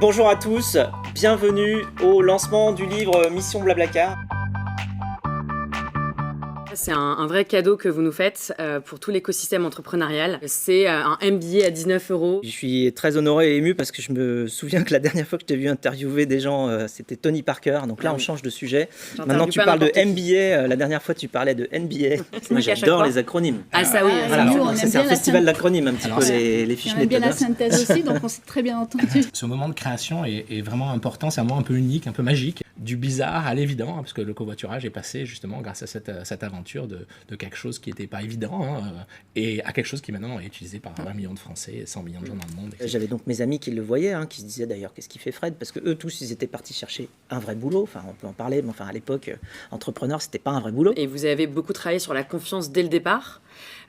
Bonjour à tous, bienvenue au lancement du livre Mission Blablacar. C'est un vrai cadeau que vous nous faites pour tout l'écosystème entrepreneurial. C'est un MBA à 19 €. Je suis très honoré et ému parce que je me souviens que la dernière fois que je t'ai vu interviewer des gens, c'était Tony Parker. Donc là, on change de sujet. Maintenant, tu parles de MBA. La dernière fois, tu parlais de NBA. Moi, j'adore les acronymes. Ah ça oui. Voilà, c'est un festival d'acronymes, un petit peu les fiches méthodes. On aime bien la synthèse aussi, donc on s'est très bien entendu. Ce moment de création est vraiment important. C'est un moment un peu unique, un peu magique. Du bizarre à l'évident, parce que le covoiturage est passé justement grâce à cette aventure de quelque chose qui n'était pas évident et à quelque chose qui maintenant est utilisé par 20 millions de Français et 100 millions de gens dans le monde. Etc. J'avais donc mes amis qui le voyaient, qui se disaient d'ailleurs qu'est-ce qu'il fait Fred, parce que eux tous ils étaient partis chercher un vrai boulot. Enfin on peut en parler, mais enfin à l'époque entrepreneur c'était pas un vrai boulot. Et vous avez beaucoup travaillé sur la confiance dès le départ.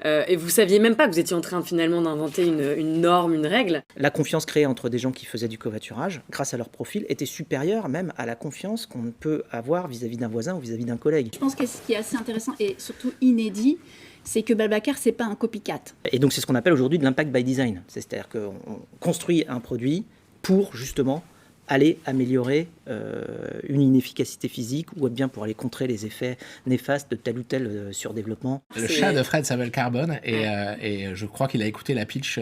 Et vous saviez même pas que vous étiez en train finalement d'inventer une norme, une règle. La confiance créée entre des gens qui faisaient du covoiturage, grâce à leur profil, était supérieure même à la confiance qu'on peut avoir vis-à-vis d'un voisin ou vis-à-vis d'un collègue. Je pense que ce qui est assez intéressant et surtout inédit, c'est que Blablacar, c'est pas un copycat. Et donc c'est ce qu'on appelle aujourd'hui de l'impact by design. C'est-à-dire qu'on construit un produit pour justement aller améliorer une inefficacité physique ou bien pour aller contrer les effets néfastes de tel ou tel surdéveloppement. Le chat de Fred s'appelle Carbone et je crois qu'il a écouté la pitch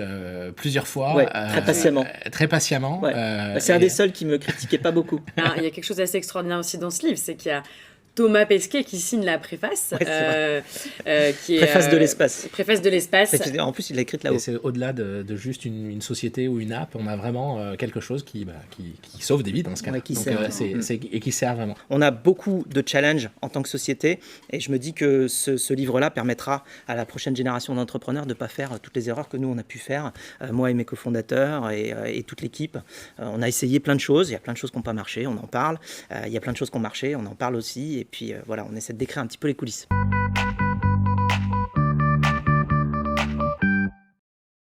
plusieurs fois. Ouais, très patiemment. Très patiemment. Ouais. C'est un des seuls qui me critiquait pas beaucoup. Alors, il y a quelque chose d'assez extraordinaire aussi dans ce livre, c'est qu'il y a Thomas Pesquet qui signe la préface, qui est préface de l'espace. Préface de l'espace. En plus, il l'a écrite là-haut. Et c'est au-delà de juste une société ou une app, on a vraiment quelque chose qui sauve des vies dans ce cas-là. Et qui sert vraiment. On a beaucoup de challenges en tant que société et je me dis que ce livre-là permettra à la prochaine génération d'entrepreneurs de ne pas faire toutes les erreurs que nous on a pu faire, moi et mes cofondateurs et toute l'équipe. On a essayé plein de choses, il y a plein de choses qui n'ont pas marché, on en parle. Il y a plein de choses qui ont marché, on en parle aussi. Et puis voilà, on essaie de décrire un petit peu les coulisses.